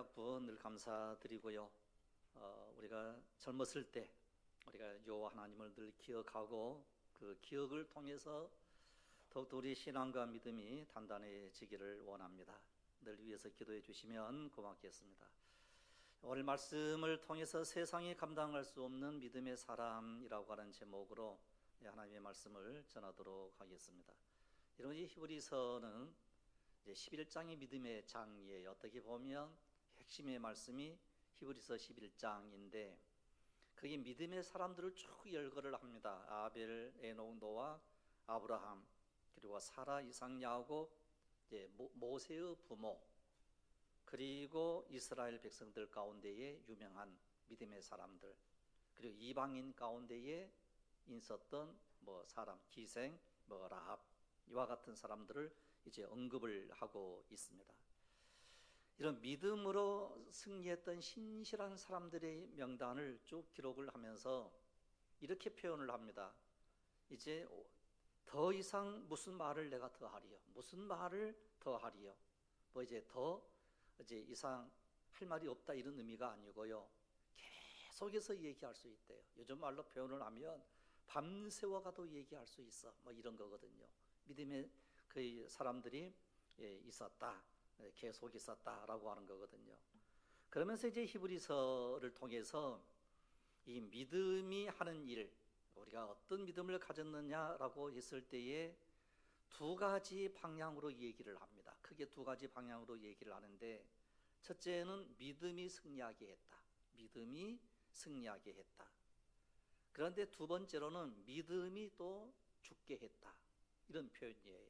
약부 늘 감사드리고요. 우리가 젊었을 때 우리가 여호와 하나님을 늘 기억하고 그 기억을 통해서 더욱더 우리 신앙과 믿음이 단단해지기를 원합니다. 늘 위해서 기도해 주시면 고맙겠습니다. 오늘 말씀을 통해서 세상이 감당할 수 없는 믿음의 사람이라고 하는 제목으로 하나님의 말씀을 전하도록 하겠습니다. 이런 이 히브리서는 이제 11장이 믿음의 장이에요. 어떻게 보면 핵심의 말씀이 히브리서 11장인데 그게 믿음의 사람들을 쭉 열거를 합니다. 아벨, 에녹, 노아, 아브라함, 그리고 사라, 이삭, 야곱, 모세의 부모, 그리고 이스라엘 백성들 가운데에 유명한 믿음의 사람들, 그리고 이방인 가운데에 있었던 사람, 기생, 라합, 이와 같은 사람들을 이제 언급을 하고 있습니다. 이런 믿음으로 승리했던 신실한 사람들의 명단을 쭉 기록을 하면서 이렇게 표현을 합니다. 이제 더 이상 무슨 말을 내가 더 하리요? 무슨 말을 더 하리요? 이제 이상 할 말이 없다 이런 의미가 아니고요. 계속해서 얘기할 수 있대요. 요즘 말로 표현을 하면 밤새워 가도 얘기할 수 있어. 이런 거거든요. 믿음의 그 사람들이 있었다, 계속 있었다라고 하는 거거든요. 그러면서 이제 히브리서를 통해서 이 믿음이 하는 일, 우리가 어떤 믿음을 가졌느냐라고 했을 때에 두 가지 방향으로 얘기를 합니다. 크게 두 가지 방향으로 얘기를 하는데, 첫째는 믿음이 승리하게 했다. 믿음이 승리하게 했다. 그런데 두 번째로는 믿음이 또 죽게 했다. 이런 표현이에요.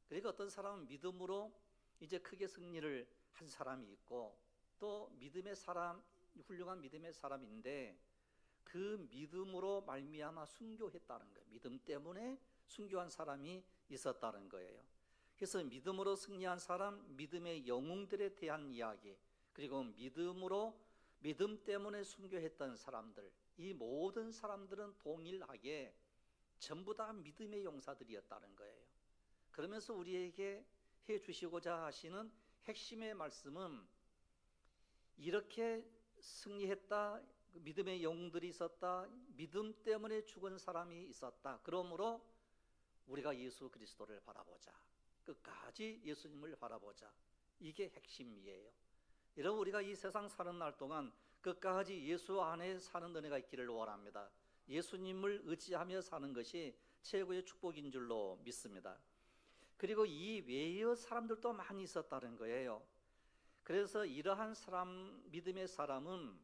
그러니까 어떤 사람은 믿음으로 이제 크게 승리를 한 사람이 있고, 또 믿음의 사람, 훌륭한 믿음의 사람인데 그 믿음으로 말미암아 순교했다는 거예요. 믿음 때문에 순교한 사람이 있었다는 거예요. 그래서 믿음으로 승리한 사람, 믿음의 영웅들에 대한 이야기, 그리고 믿음 때문에 순교했던 사람들, 이 모든 사람들은 동일하게 전부 다 믿음의 용사들이었다는 거예요. 그러면서 우리에게 해 주시고자 하시는 핵심의 말씀은 이렇게 승리했다, 믿음의 영웅들이 있었다, 믿음 때문에 죽은 사람이 있었다. 그러므로 우리가 예수 그리스도를 바라보자. 끝까지 예수님을 바라보자. 이게 핵심이에요. 여러분, 우리가 이 세상 사는 날 동안 끝까지 예수 안에 사는 은혜가 있기를 원합니다. 예수님을 의지하며 사는 것이 최고의 축복인 줄로 믿습니다. 그리고 이 외의 사람들도 많이 있었다는 거예요. 그래서 이러한 사람, 믿음의 사람은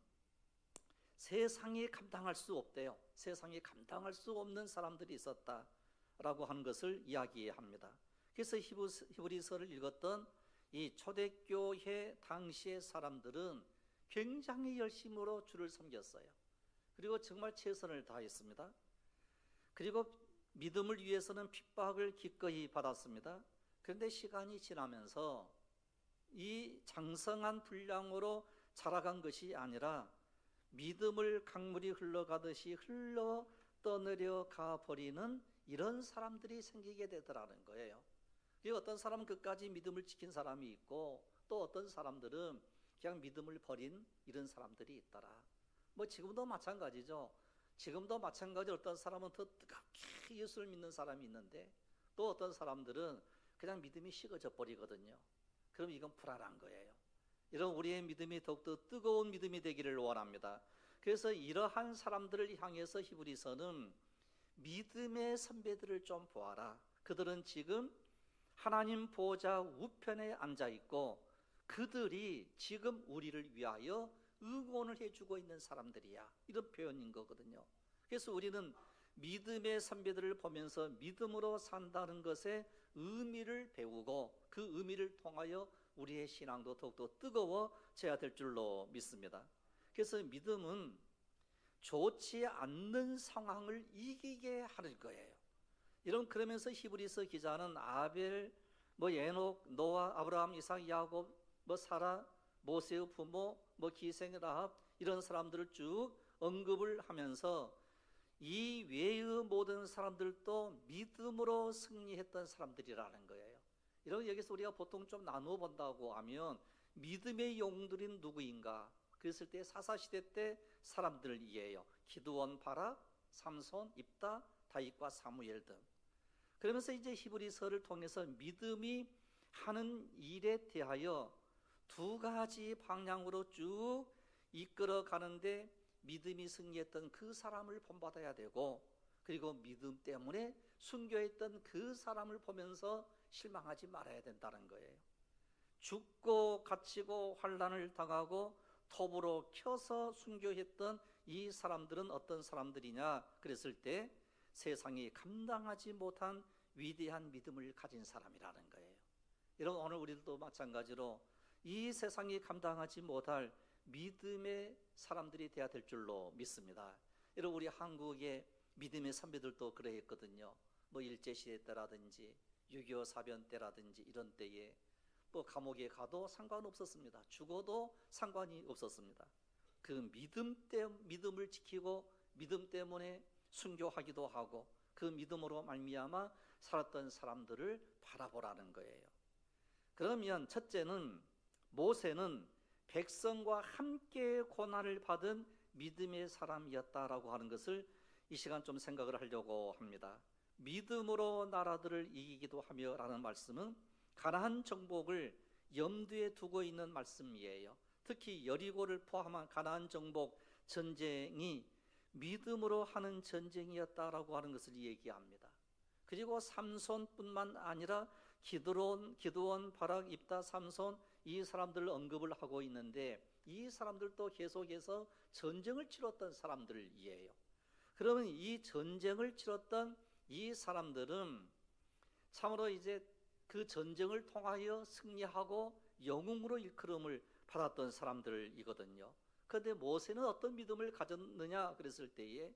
세상이 감당할 수 없대요. 세상이 감당할 수 없는 사람들이 있었다라고 하는 것을 이야기합니다. 그래서 히브리서를 읽었던 이 초대교회 당시의 사람들은 굉장히 열심으로 주를 섬겼어요. 그리고 정말 최선을 다했습니다. 그리고 믿음을 위해서는 핍박을 기꺼이 받았습니다. 그런데 시간이 지나면서 이 장성한 분량으로 자라간 것이 아니라 믿음을 강물이 흘러가듯이 흘러 떠내려 가버리는 이런 사람들이 생기게 되더라는 거예요. 어떤 사람은 끝까지 믿음을 지킨 사람이 있고, 또 어떤 사람들은 그냥 믿음을 버린 이런 사람들이 있더라. 지금도 마찬가지죠. 지금도 마찬가지로 어떤 사람은 더 뜨겁게 예수를 믿는 사람이 있는데, 또 어떤 사람들은 그냥 믿음이 식어져 버리거든요. 그럼 이건 불안한 거예요. 이런 우리의 믿음이 더욱더 뜨거운 믿음이 되기를 원합니다. 그래서 이러한 사람들을 향해서 히브리서는 믿음의 선배들을 좀 보아라. 그들은 지금 하나님 보좌 우편에 앉아 있고 그들이 지금 우리를 위하여 응원을 해주고 있는 사람들이야. 이런 표현인 거거든요. 그래서 우리는 믿음의 선배들을 보면서 믿음으로 산다는 것의 의미를 배우고 그 의미를 통하여 우리의 신앙도 더욱더 뜨거워져야 될 줄로 믿습니다. 그래서 믿음은 좋지 않는 상황을 이기게 하는 거예요. 그러면서 히브리서 기자는 아벨, 에녹, 노아, 아브라함, 이삭, 야곱, 사라, 모세의 부모, 기생, 라합 이런 사람들을 쭉 언급을 하면서 이 외의 모든 사람들도 믿음으로 승리했던 사람들이라는 거예요. 여기서 우리가 보통 좀 나누어 본다고 하면 믿음의 영웅들이 누구인가? 그랬을 때 사사시대 때 사람들이에요. 기드온, 바락, 삼손, 입다, 다윗과 사무엘 등. 그러면서 이제 히브리서를 통해서 믿음이 하는 일에 대하여 두 가지 방향으로 쭉 이끌어 가는데, 믿음이 승리했던 그 사람을 본받아야 되고, 그리고 믿음 때문에 순교했던 그 사람을 보면서 실망하지 말아야 된다는 거예요. 죽고 갇히고 환난을 당하고 톱으로 켜서 순교했던 이 사람들은 어떤 사람들이냐 그랬을 때, 세상이 감당하지 못한 위대한 믿음을 가진 사람이라는 거예요. 여러분, 오늘 우리들도 마찬가지로 이 세상이 감당하지 못할 믿음의 사람들이 되어야 될 줄로 믿습니다. 여러분, 우리 한국의 믿음의 선배들도 그러했거든요. 뭐 일제시대 때라든지 6.25 사변 때라든지 이런 때에 뭐 감옥에 가도 상관없었습니다. 죽어도 상관이 없었습니다. 그 믿음을 지키고 믿음 때문에 순교하기도 하고 그 믿음으로 말미암아 살았던 사람들을 바라보라는 거예요. 그러면 첫째는, 모세는 백성과 함께 고난을 받은 믿음의 사람이었다라고 하는 것을 이 시간 좀 생각을 하려고 합니다. 믿음으로 나라들을 이기기도 하며 라는 말씀은 가나안 정복을 염두에 두고 있는 말씀이에요. 특히 여리고를 포함한 가나안 정복 전쟁이 믿음으로 하는 전쟁이었다라고 하는 것을 얘기합니다. 그리고 삼손뿐만 아니라 기드온, 바락, 입다, 삼손, 이 사람들을 언급을 하고 있는데, 이 사람들도 계속해서 전쟁을 치렀던 사람들이에요. 그러면 이 전쟁을 치렀던 이 사람들은 참으로 이제 그 전쟁을 통하여 승리하고 영웅으로 일컬음을 받았던 사람들이거든요. 그런데 모세는 어떤 믿음을 가졌느냐 그랬을 때에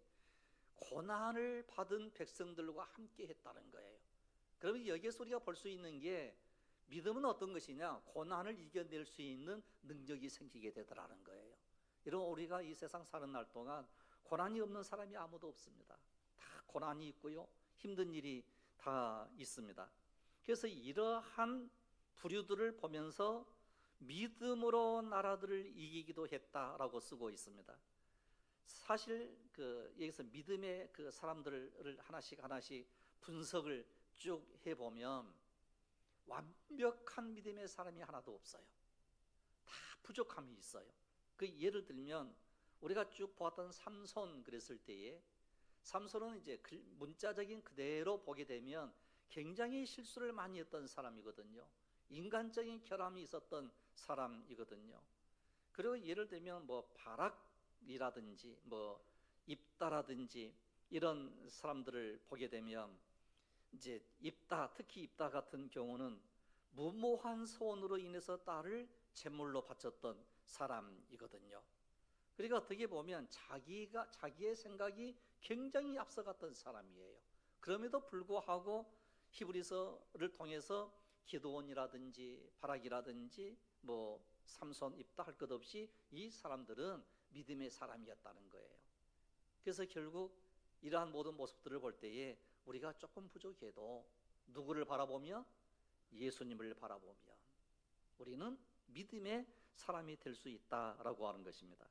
고난을 받은 백성들과 함께 했다는 거예요. 그러면 여기에서 우리가 볼 수 있는 게, 믿음은 어떤 것이냐? 고난을 이겨낼 수 있는 능력이 생기게 되더라는 거예요. 여러분, 우리가 이 세상 사는 날 동안 고난이 없는 사람이 아무도 없습니다. 다 고난이 있고요, 힘든 일이 다 있습니다. 그래서 이러한 부류들을 보면서 믿음으로 나라들을 이기기도 했다라고 쓰고 있습니다. 사실 여기서 믿음의 그 사람들을 하나씩 분석을 쭉 해보면 완벽한 믿음의 사람이 하나도 없어요. 다 부족함이 있어요. 그 예를 들면 우리가 쭉 보았던 삼손 그랬을 때에, 삼손은 이제 문자적인 그대로 보게 되면 굉장히 실수를 많이 했던 사람이거든요. 인간적인 결함이 있었던 사람이거든요. 그리고 예를 들면 뭐 바락이라든지 뭐 입다라든지 이런 사람들을 보게 되면, 이제 특히 입다 같은 경우는 무모한 소원으로 인해서 딸을 제물로 바쳤던 사람이거든요. 그러니까 어떻게 보면 자기의 생각이 굉장히 앞서갔던 사람이에요. 그럼에도 불구하고 히브리서를 통해서 기드온이라든지 바락이라든지 뭐 삼손, 입다 할 것 없이 이 사람들은 믿음의 사람이었다는 거예요. 그래서 결국 이러한 모든 모습들을 볼 때에 우리가 조금 부족해도 누구를 바라보며? 예수님을 바라보면 우리는 믿음의 사람이 될 수 있다라고 하는 것입니다.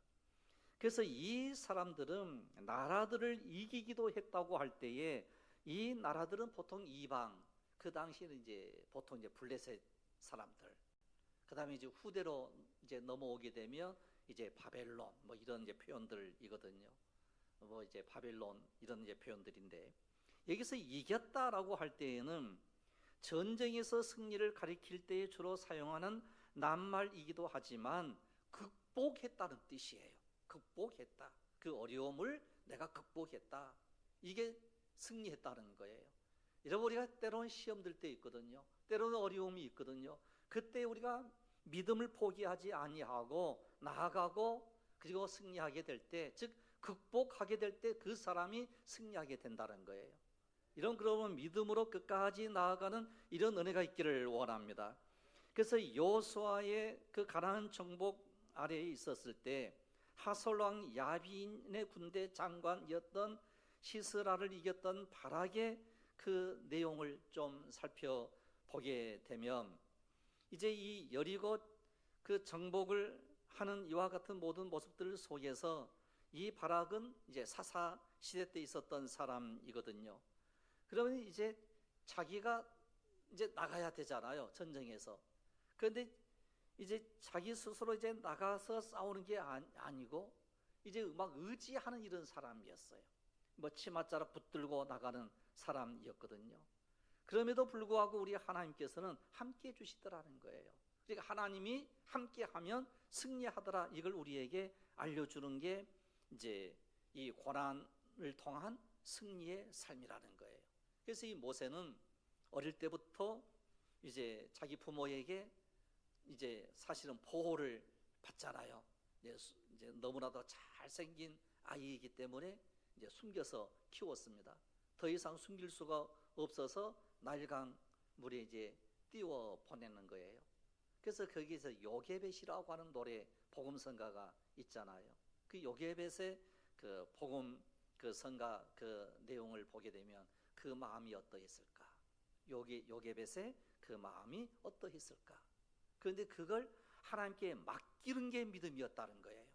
그래서 이 사람들은 나라들을 이기기도 했다고 할 때에, 이 나라들은 보통 이방, 그 당시에는 이제 보통 이제 블레셋 사람들, 그 다음에 이제 후대로 이제 넘어오게 되면 이제 바벨론 뭐 이런 이제 표현들이거든요. 뭐 이제 바벨론 이런 이제 표현들인데, 여기서 이겼다라고 할 때에는 전쟁에서 승리를 가리킬 때에 주로 사용하는 낱말이기도 하지만 극복했다는 뜻이에요. 극복했다. 그 어려움을 내가 극복했다. 이게 승리했다는 거예요. 여러분, 우리가 때로는 시험 들 때 있거든요. 때로는 어려움이 있거든요. 그때 우리가 믿음을 포기하지 아니하고 나아가고 그리고 승리하게 될 때, 즉 극복하게 될 때 그 사람이 승리하게 된다는 거예요. 그러면 믿음으로 끝까지 나아가는 이런 은혜가 있기를 원합니다. 그래서 여호수아의 그 가나안 정복 아래에 있었을 때 하솔왕 야빈의 군대 장관이었던 시스라를 이겼던 바락의 그 내용을 좀 살펴보게 되면, 이제 이 여리고 그 정복을 하는 이와 같은 모든 모습들 속에서 이 바락은 이제 사사 시대 때 있었던 사람이거든요. 그러면 이제 자기가 이제 나가야 되잖아요, 전쟁에서. 그런데 이제 자기 스스로 이제 나가서 싸우는 게 아니고 이제 막 의지하는 이런 사람이었어요. 뭐 치맛자락 붙들고 나가는 사람이었거든요. 그럼에도 불구하고 우리 하나님께서는 함께 해주시더라는 거예요. 그러니까 하나님이 함께하면 승리하더라, 이걸 우리에게 알려주는 게 이제 이 고난을 통한 승리의 삶이라는 거예요. 그래서 이 모세는 어릴 때부터 이제 자기 부모에게 이제 사실은 보호를 받잖아요. 이제 너무나도 잘생긴 아이이기 때문에 이제 숨겨서 키웠습니다. 더 이상 숨길 수가 없어서 나일강 물에 이제 띄워 보내는 거예요. 그래서 거기서 요게벳이라고 하는 노래 복음성가가 있잖아요. 그 요게벳의 그 복음 그 성가 그 내용을 보게 되면 그 마음이 어떠했을까? 요게벳의 그 마음이 어떠했을까? 그런데 그걸 하나님께 맡기는 게 믿음이었다는 거예요.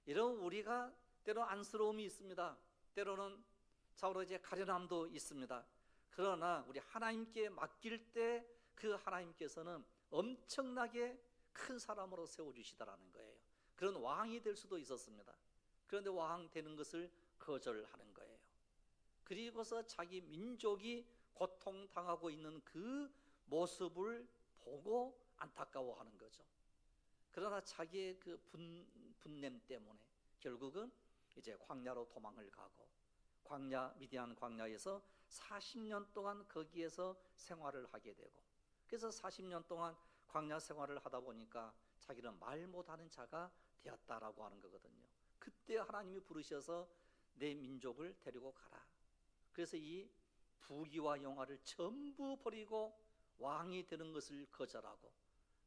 이런 우리가 때로 안쓰러움이 있습니다. 때로는 좌우로 이제 가련함도 있습니다. 그러나 우리 하나님께 맡길 때 그 하나님께서는 엄청나게 큰 사람으로 세워주시더라는 거예요. 그런 왕이 될 수도 있었습니다. 그런데 왕 되는 것을 거절하는 거예요. 그리고서 자기 민족이 고통당하고 있는 그 모습을 보고 안타까워하는 거죠. 그러나 자기의 그 분냄 때문에 결국은 이제 광야로 도망을 가고 미디안 광야에서 40년 동안 거기에서 생활을 하게 되고, 그래서 40년 동안 광야 생활을 하다 보니까 자기는 말 못하는 자가 되었다라고 하는 거거든요. 그때 하나님이 부르셔서 내 민족을 데리고 가라. 그래서 이 부귀와 영화를 전부 버리고 왕이 되는 것을 거절하고,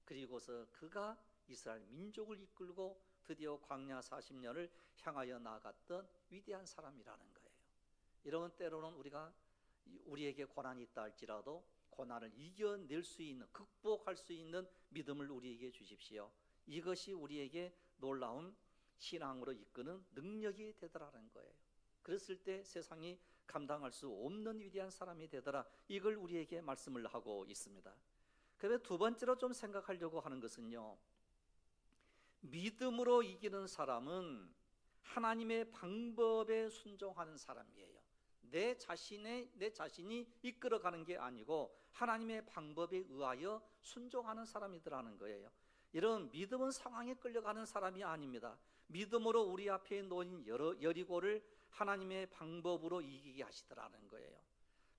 그리고서 그가 이스라엘 민족을 이끌고 드디어 광야 40년을 향하여 나아갔던 위대한 사람이라는 거예요. 이런 때로는 우리에게 고난이 있다 할지라도 고난을 이겨낼 수 있는, 극복할 수 있는 믿음을 우리에게 주십시오. 이것이 우리에게 놀라운 신앙으로 이끄는 능력이 되더라는 거예요. 그랬을 때 세상이 감당할 수 없는 위대한 사람이 되더라, 이걸 우리에게 말씀을 하고 있습니다. 그런데 두 번째로 좀 생각하려고 하는 것은요, 믿음으로 이기는 사람은 하나님의 방법에 순종하는 사람이에요. 내 자신이 이끌어가는 게 아니고 하나님의 방법에 의하여 순종하는 사람이더라는 거예요. 이런 믿음은 상황에 끌려가는 사람이 아닙니다. 믿음으로 우리 앞에 놓인 여리고를 하나님의 방법으로 이기게 하시더라는 거예요.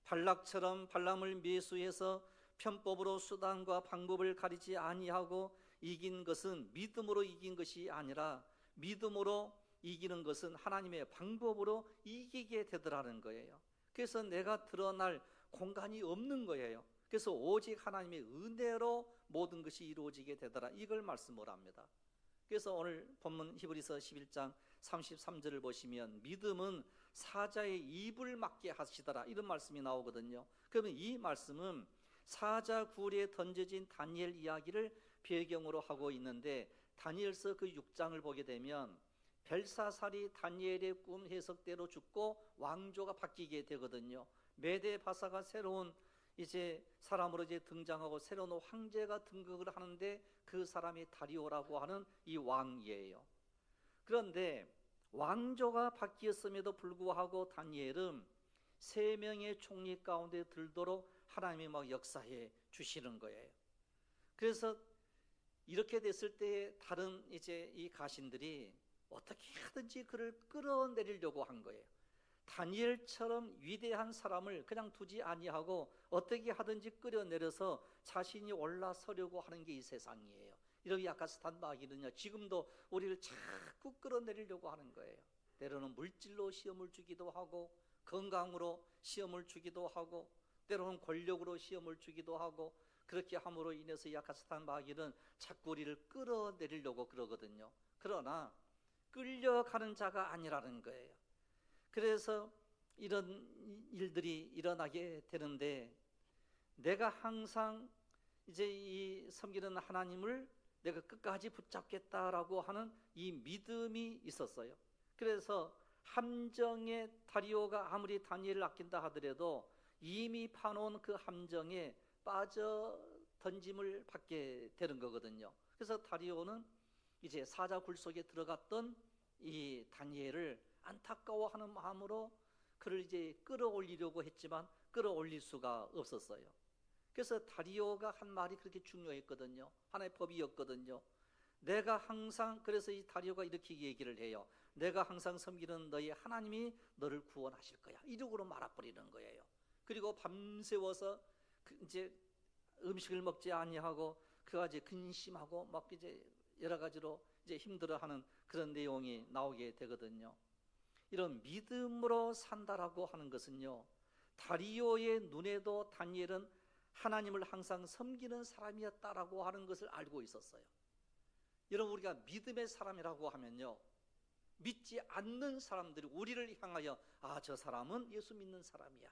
발락처럼 발람을 매수해서 편법으로 수단과 방법을 가리지 아니하고 이긴 것은 믿음으로 이긴 것이 아니라 믿음으로 이기는 것은 하나님의 방법으로 이기게 되더라는 거예요. 그래서 내가 드러날 공간이 없는 거예요. 그래서 오직 하나님의 은혜로 모든 것이 이루어지게 되더라, 이걸 말씀을 합니다. 그래서 오늘 본문 히브리서 11장 33절을 보시면 믿음은 사자의 입을 막게 하시더라, 이런 말씀이 나오거든요. 그러면 이 말씀은 사자 굴에 던져진 다니엘 이야기를 배경으로 하고 있는데, 다니엘서 그 6장을 보게 되면 벨사살이 다니엘의 꿈 해석대로 죽고 왕조가 바뀌게 되거든요. 메데 바사가 새로운 이제 사람으로 이제 등장하고 새로운 황제가 등극을 하는데 그 사람이 다리오라고 하는 이 왕이에요. 그런데 왕조가 바뀌었음에도 불구하고 다니엘은 3명의 총리 가운데 들도록 하나님이 막 역사해 주시는 거예요. 그래서 이렇게 됐을 때 다른 이제 이 가신들이 어떻게 하든지 그를 끌어내리려고 한 거예요. 다니엘처럼 위대한 사람을 그냥 두지 아니하고 어떻게 하든지 끌어내려서 자신이 올라서려고 하는 게 이 세상이에요. 이렇게 야카스탄 마귀는요, 지금도 우리를 자꾸 끌어내리려고 하는 거예요. 때로는 물질로 시험을 주기도 하고, 건강으로 시험을 주기도 하고, 때로는 권력으로 시험을 주기도 하고, 그렇게 함으로 인해서 야카스탄 마귀는 자꾸 우리를 끌어내리려고 그러거든요. 그러나 끌려가는 자가 아니라는 거예요. 그래서 이런 일들이 일어나게 되는데, 내가 항상 이제 이 섬기는 하나님을 내가 끝까지 붙잡겠다라고 하는 이 믿음이 있었어요. 그래서 함정에 다리오가 아무리 다니엘을 아낀다 하더라도 이미 파놓은 그 함정에 빠져 던짐을 받게 되는 거거든요. 그래서 다리오는 이제 사자 굴 속에 들어갔던 이 다니엘을 안타까워하는 마음으로 그를 이제 끌어올리려고 했지만 끌어올릴 수가 없었어요. 그래서 다리오가 한 말이 그렇게 중요했거든요. 하나의 법이었거든요. 내가 항상, 그래서 이 다리오가 이렇게 얘기를 해요. 내가 항상 섬기는 너희 하나님이 너를 구원하실 거야. 이쪽으로 말아버리는 거예요. 그리고 밤새워서 이제 음식을 먹지 아니하고 그가 이제 근심하고 막 이제 여러 가지로 이제 힘들어하는 그런 내용이 나오게 되거든요. 이런 믿음으로 산다라고 하는 것은요, 다리오의 눈에도 다니엘은 하나님을 항상 섬기는 사람이었다라고 하는 것을 알고 있었어요. 여러분, 우리가 믿음의 사람이라고 하면요, 믿지 않는 사람들이 우리를 향하여 저 사람은 예수 믿는 사람이야,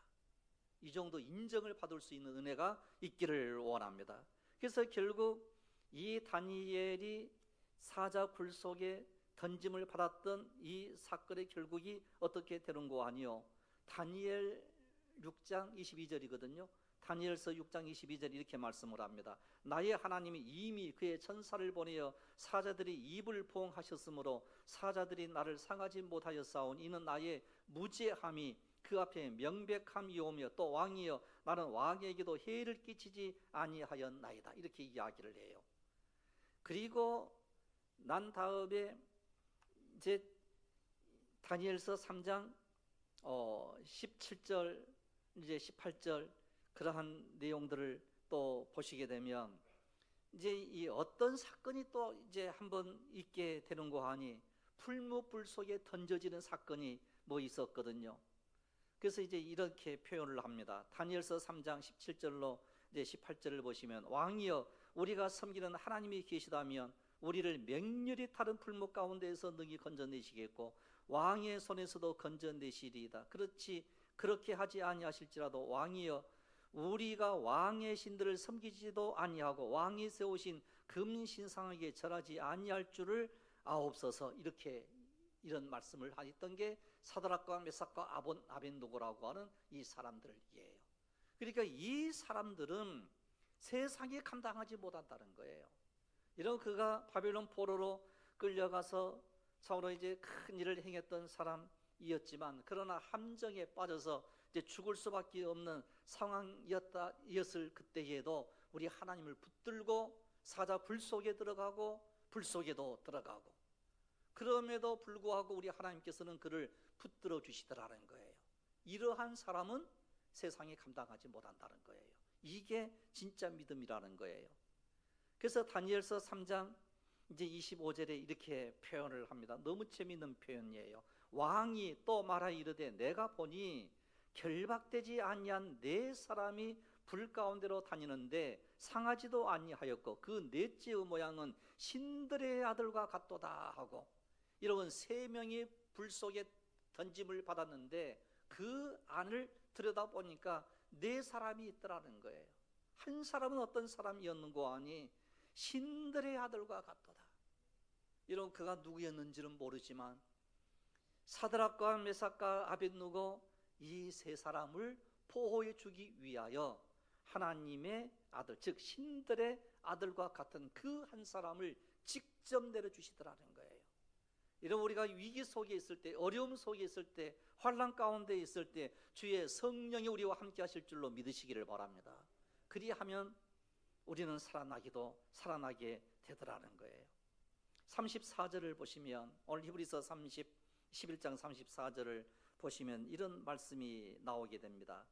이 정도 인정을 받을 수 있는 은혜가 있기를 원합니다. 그래서 결국 이 다니엘이 사자 굴 속에 던짐을 받았던 이 사건의 결국이 어떻게 되는고 하니요, 다니엘 6장 22절이거든요. 다니엘서 6장 22절 이렇게 말씀을 합니다. 나의 하나님이 이미 그의 천사를 보내어 사자들이 입을 포옹하셨으므로 사자들이 나를 상하지 못하였사오니 이는 나의 무죄함이 그 앞에 명백함이오며 또 왕이여 나는 왕에게도 해를 끼치지 아니하였나이다, 이렇게 이야기를 해요. 그리고 난 다음에 이제 다니엘서 3장 17절 이제 18절 그러한 내용들을 또 보시게 되면 이제 이 어떤 사건이 또 이제 한번 있게 되는고 하니 풀무불 속에 던져지는 사건이 뭐 있었거든요. 그래서 이제 이렇게 표현을 합니다. 다니엘서 3장 17절로 이제 18절을 보시면 왕이여 우리가 섬기는 하나님이 계시다면 우리를 맹렬히 타는 풀무 가운데에서 능히 건져내시겠고 왕의 손에서도 건져내시리이다. 그렇게 하지 아니하실지라도 왕이여 우리가 왕의 신들을 섬기지도 아니하고 왕이 세우신 금신상에게 절하지 아니할 줄을 아옵소서, 이런 말씀을 하였던 게 사드락과 메삭과 아벤노고라고 하는 이 사람들이에요. 그러니까 이 사람들은 세상에 감당하지 못한다는 거예요. 이런 그가 바벨론 포로로 끌려가서 참으로 이제 큰 일을 행했던 사람이었지만 그러나 함정에 빠져서 이제 죽을 수밖에 없는 상황이었을 그때에도 우리 하나님을 붙들고 사자 불 속에 들어가고 불 속에도 들어가고 그럼에도 불구하고 우리 하나님께서는 그를 붙들어 주시더라는 거예요. 이러한 사람은 세상에 감당하지 못한다는 거예요. 이게 진짜 믿음이라는 거예요. 그래서 다니엘서 3장 이제 25절에 이렇게 표현을 합니다. 너무 재미있는 표현이에요. 왕이 또 말하 이르되 내가 보니 결박되지 아니한 네 사람이 불 가운데로 다니는데 상하지도 아니하였고 그 넷째의 모양은 신들의 아들과 같도다 하고, 여러분 세 명이 불 속에 던짐을 받았는데 그 안을 들여다보니까 네 사람이 있더라는 거예요. 한 사람은 어떤 사람이었는고 하니 신들의 아들과 같도다. 여러분 그가 누구였는지는 모르지만 사드락과 메삭과 아벳느고 이 세 사람을 보호해 주기 위하여 하나님의 아들, 즉 신들의 아들과 같은 그 한 사람을 직접 내려주시더라는 거예요. 이런 우리가 위기 속에 있을 때, 어려움 속에 있을 때, 환난 가운데 있을 때 주의 성령이 우리와 함께 하실 줄로 믿으시기를 바랍니다. 그리하면 우리는 살아나게 되더라는 거예요. 34절을 보시면 오늘 히브리서 11장 34절을 보시면 이런 말씀이 나오게 됩니다.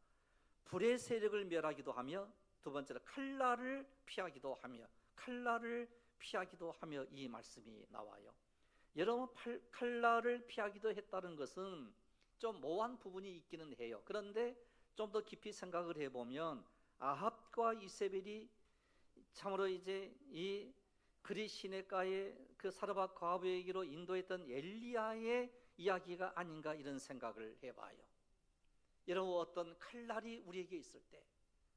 불의 세력을 멸하기도 하며, 두 번째로 칼날을 피하기도 하며 이 말씀이 나와요. 여러분 칼날을 피하기도 했다는 것은 좀 모호한 부분이 있기는 해요. 그런데 좀 더 깊이 생각을 해보면 아합과 이세벨이 참으로 이제 이 그리 시내가의 그 사르밧 과부에게로 인도했던 엘리야의 이야기가 아닌가 이런 생각을 해봐요. 여러분 어떤 칼날이 우리에게 있을 때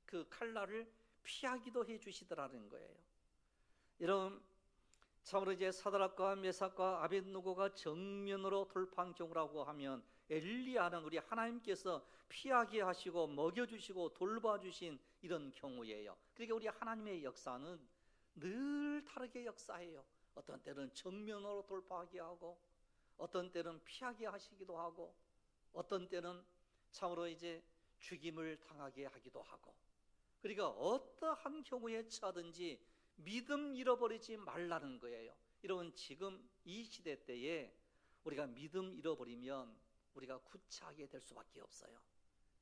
그 칼날을 피하기도 해 주시더라는 거예요. 여러분 참으로 이제 사드락과 메삭과 아벳느고가 정면으로 돌파한 경우라고 하면 엘리야는 우리 하나님께서 피하게 하시고 먹여주시고 돌봐주신 이런 경우예요. 그러니까 우리 하나님의 역사는 늘 다르게 역사해요. 어떤 때는 정면으로 돌파하게 하고, 어떤 때는 피하게 하시기도 하고, 어떤 때는 참으로 이제 죽임을 당하게 하기도 하고. 그러니까 어떠한 경우에 처하든지 믿음 잃어버리지 말라는 거예요. 여러분, 지금 이 시대 때에 우리가 믿음 잃어버리면 우리가 구차하게 될 수밖에 없어요.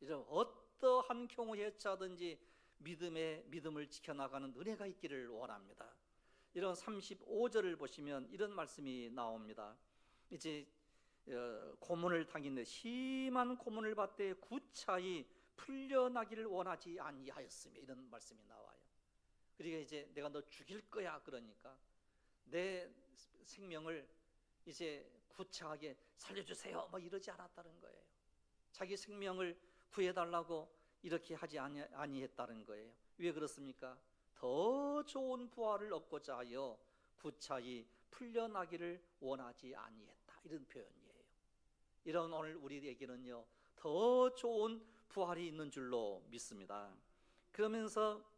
여러분, 어떠한 경우에 처하든지 믿음을 지켜나가는 은혜가 있기를 원합니다. 이런 35절을 보시면 이런 말씀이 나옵니다. 이제 고문을 당했는데 심한 고문을 받되 구차히 풀려나기를 원하지 아니하였으며, 이런 말씀이 나와요. 그러니까 이제 내가 너 죽일 거야 그러니까 내 생명을 이제 구차하게 살려주세요 뭐 이러지 않았다는 거예요. 자기 생명을 구해달라고 이렇게 하지 아니했다는 거예요. 왜 그렇습니까? 더 좋은 부활을 얻고자 하여 구차히 풀려나기를 원하지 아니했다, 이런 표현이에요. 이런 오늘 우리에게는요 더 좋은 부활이 있는 줄로 믿습니다. 그러면서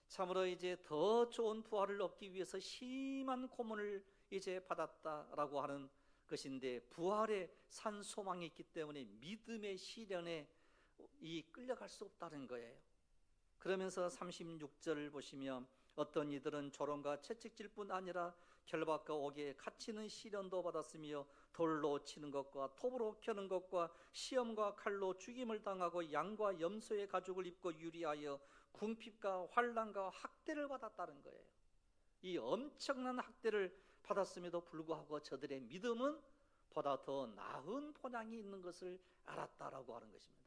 참으로 이제 더 좋은 부활을 얻기 위해서 심한 고문을 이제 받았다라고 하는 것인데, 부활에 산 소망이 있기 때문에 믿음의 시련에 끌려갈 수 없다는 거예요. 그러면서 36절을 보시면 어떤 이들은 조롱과 채찍질 뿐 아니라 결박과 옥에 갇히는 시련도 받았으며 돌로 치는 것과 톱으로 켜는 것과 시험과 칼로 죽임을 당하고 양과 염소의 가죽을 입고 유리하여 궁핍과 환난과 학대를 받았다는 거예요. 이 엄청난 학대를 받았음에도 불구하고 저들의 믿음은 보다 더 나은 본향이 있는 것을 알았다라고 하는 것입니다.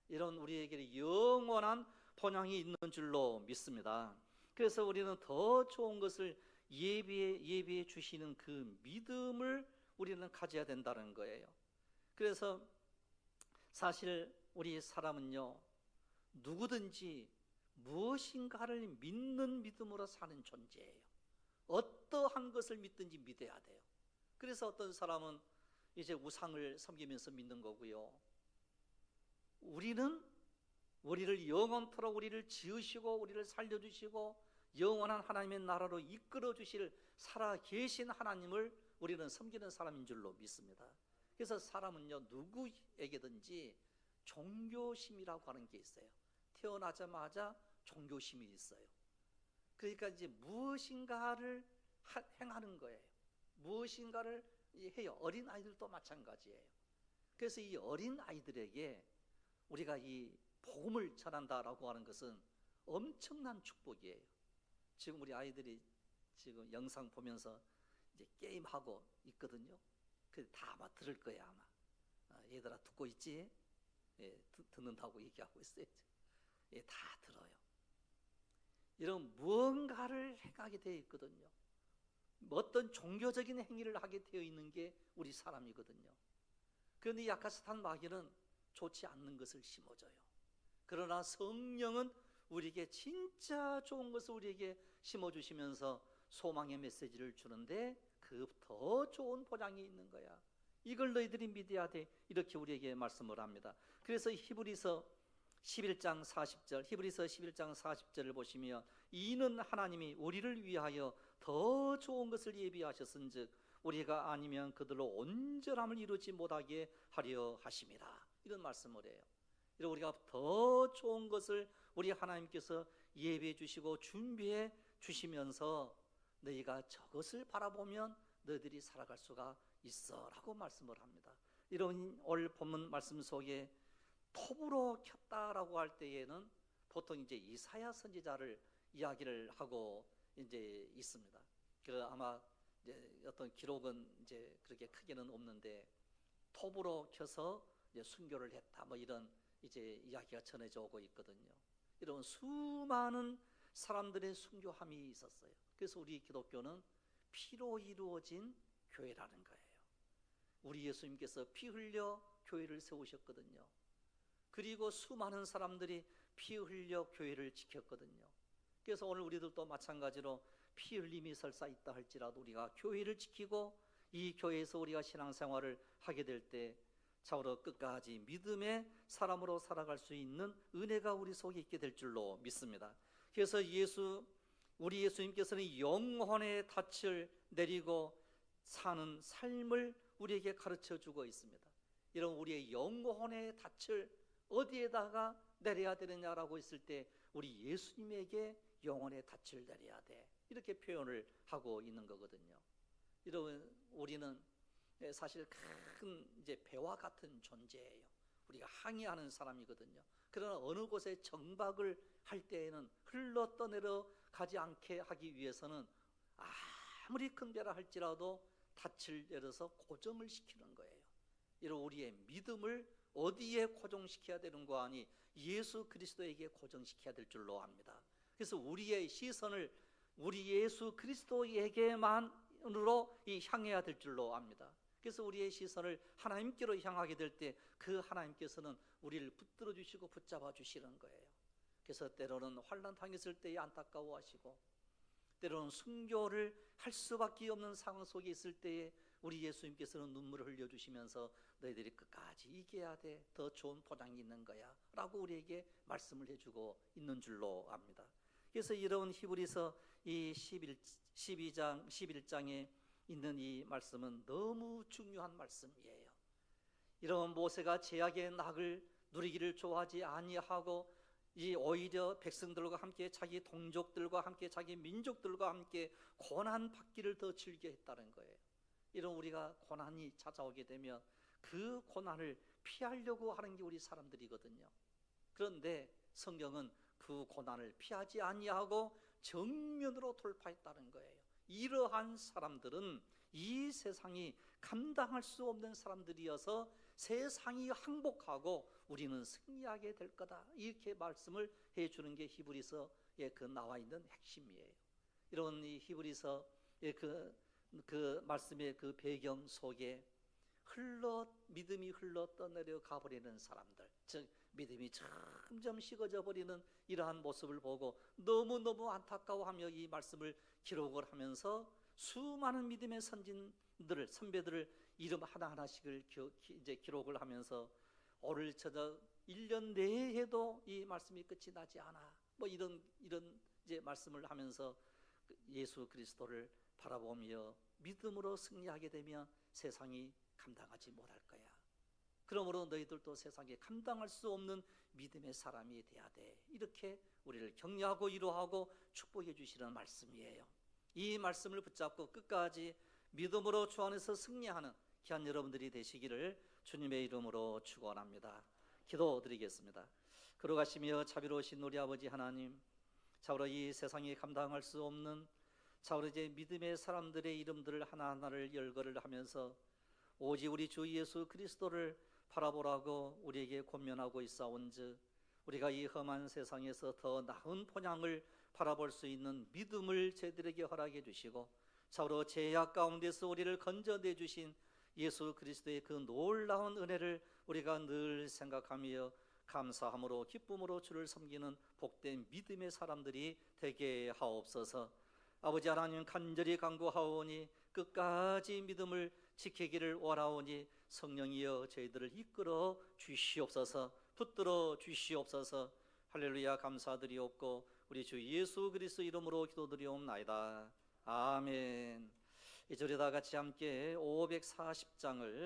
이런 우리에게 영원한 본향이 있는 줄로 믿습니다. 그래서 우리는 더 좋은 것을 예비해 주시는 그 믿음을 우리는 가져야 된다는 거예요. 그래서 사실 우리 사람은요 누구든지 무엇인가를 믿는 믿음으로 사는 존재예요. 어떠한 것을 믿든지 믿어야 돼요. 그래서 어떤 사람은 이제 우상을 섬기면서 믿는 거고요, 우리를 영원토록 우리를 지으시고 우리를 살려주시고 영원한 하나님의 나라로 이끌어 주실 살아계신 하나님을 우리는 섬기는 사람인 줄로 믿습니다. 그래서 사람은요 누구에게든지 종교심이라고 하는 게 있어요. 태어나자마자 종교심이 있어요. 그러니까 이제 무엇인가를 행하는 거예요. 무엇인가를 해요. 어린 아이들도 마찬가지예요. 그래서 이 어린 아이들에게 우리가 이 복음을 전한다라고 하는 것은 엄청난 축복이에요. 지금 우리 아이들이 지금 영상 보면서 이제 게임하고 있거든요. 그 다 아마 들을 거야 아마. 얘들아 듣고 있지? 예, 듣는다고 얘기하고 있어요. 예, 다 들어요. 이런 무언가를 행하게 되어 있거든요. 어떤 종교적인 행위를 하게 되어 있는 게 우리 사람이거든요. 그런데 약하스탄 마귀는 좋지 않는 것을 심어줘요. 그러나 성령은 우리에게 진짜 좋은 것을 우리에게 심어주시면서 소망의 메시지를 주는데 그 더 좋은 보장이 있는 거야. 이걸 너희들이 믿어야 돼. 이렇게 우리에게 말씀을 합니다. 그래서 히브리서 11장 40절을 보시면 이는 하나님이 우리를 위하여 더 좋은 것을 예비하셨은즉 우리가 아니면 그들로 온전함을 이루지 못하게 하려 하심이라, 이런 말씀을 해요. 우리가 더 좋은 것을 우리 하나님께서 예비해 주시고 준비해 주시면서 너희가 저것을 바라보면 너희들이 살아갈 수가 있어 라고 말씀을 합니다. 이런 오늘 본문 말씀 속에 톱으로 켰다라고 할 때에는 보통 이제 이사야 선지자를 이야기를 하고 이제 있습니다. 그 아마 이제 어떤 기록은 이제 그렇게 크게는 없는데 톱으로 켜서 이제 순교를 했다 뭐 이런 이제 이야기가 전해져 오고 있거든요. 이런 수많은 사람들의 순교함이 있었어요. 그래서 우리 기독교는 피로 이루어진 교회라는 거예요. 우리 예수님께서 피 흘려 교회를 세우셨거든요. 그리고 수많은 사람들이 피 흘려 교회를 지켰거든요. 그래서 오늘 우리들도 마찬가지로 피 흘림이 설사 있다 할지라도 우리가 교회를 지키고 이 교회에서 우리가 신앙생활을 하게 될 때 참으로 끝까지 믿음의 사람으로 살아갈 수 있는 은혜가 우리 속에 있게 될 줄로 믿습니다. 그래서 우리 예수님께서는 영혼의 닻을 내리고 사는 삶을 우리에게 가르쳐 주고 있습니다. 이런 우리의 영혼의 닻을 어디에다가 내려야 되느냐라고 했을 때 우리 예수님에게 영혼의 닻을 내려야 돼, 이렇게 표현을 하고 있는 거거든요. 이런 우리는 사실 큰 이제 배와 같은 존재예요. 우리가 항해하는 사람이거든요. 그러나 어느 곳에 정박을 할 때에는 흘러 떠내려 가지 않게 하기 위해서는 아무리 큰 배라 할지라도 닻을 내려서 고정을 시키는 거예요. 이런 우리의 믿음을 어디에 고정시켜야 되는 거 아니 예수 그리스도에게 고정시켜야 될 줄로 압니다. 그래서 우리의 시선을 우리 예수 그리스도에게만으로 향해야 될 줄로 압니다. 그래서 우리의 시선을 하나님께로 향하게 될 때 그 하나님께서는 우리를 붙들어 주시고 붙잡아 주시는 거예요. 그래서 때로는 환난 당했을 때에 안타까워하시고, 때로는 순교를 할 수밖에 없는 상황 속에 있을 때에 우리 예수님께서는 눈물을 흘려주시면서 너희들이 끝까지 이겨야 돼, 더 좋은 보장이 있는 거야 라고 우리에게 말씀을 해주고 있는 줄로 압니다. 그래서 이런 히브리서 이 11장에 있는 이 말씀은 너무 중요한 말씀이에요. 이런 모세가 제약의 낙을 누리기를 좋아하지 아니하고 오히려 백성들과 함께 자기 동족들과 함께 자기 민족들과 함께 고난 받기를 더 즐겨했다는 거예요. 이런 우리가 고난이 찾아오게 되면 그 고난을 피하려고 하는 게 우리 사람들이거든요. 그런데 성경은 그 고난을 피하지 아니하고 정면으로 돌파했다는 거예요. 이러한 사람들은 이 세상이 감당할 수 없는 사람들이어서 세상이 항복하고 우리는 승리하게 될 거다, 이렇게 말씀을 해주는 게 히브리서에 그 나와 있는 핵심이에요. 이런 이 히브리서의 그 말씀의 그 배경 속에 믿음이 흘러 떠내려 가버리는 사람들, 즉 믿음이 점점 식어져 버리는 이러한 모습을 보고 너무너무 안타까워하며 이 말씀을 기록을 하면서 수많은 믿음의 선배들을 이름 하나하나씩을 이제 기록을 하면서 오늘 저녁 1년 내에 해도 이 말씀이 끝이 나지 않아, 뭐 이런 이제 말씀을 하면서 예수 그리스도를 바라보며 믿음으로 승리하게 되면 세상이 감당하지 못할 거야. 그러므로 너희들도 세상에 감당할 수 없는 믿음의 사람이 돼야 돼, 이렇게 우리를 격려하고 위로하고 축복해 주시는 말씀이에요. 이 말씀을 붙잡고 끝까지 믿음으로 주 안에서 승리하는 귀한 여러분들이 되시기를 주님의 이름으로 축원합니다. 기도드리겠습니다. 걸어가시며 자비로우신 우리 아버지 하나님, 참으로 이 세상이 감당할 수 없는 참으로 이제 믿음의 사람들의 이름들을 하나하나를 열거를 하면서 오직 우리 주 예수 그리스도를 바라보라고 우리에게 권면하고 있사온즉 우리가 이 험한 세상에서 더 나은 본향을 바라볼 수 있는 믿음을 저희들에게 허락해 주시고, 참으로 죄악 가운데서 우리를 건져내 주신 예수 그리스도의 그 놀라운 은혜를 우리가 늘 생각하며 감사함으로 기쁨으로 주를 섬기는 복된 믿음의 사람들이 되게 하옵소서. 아버지 하나님, 간절히 간구하오니 끝까지 믿음을 지키기를 원하오니 성령이여 저희들을 이끌어 주시옵소서, 붙들어 주시옵소서. 할렐루야, 감사드리옵고 우리 주 예수 그리스도 이름으로 기도드리옵나이다. 아멘. 이 절에 다 같이 함께 540장을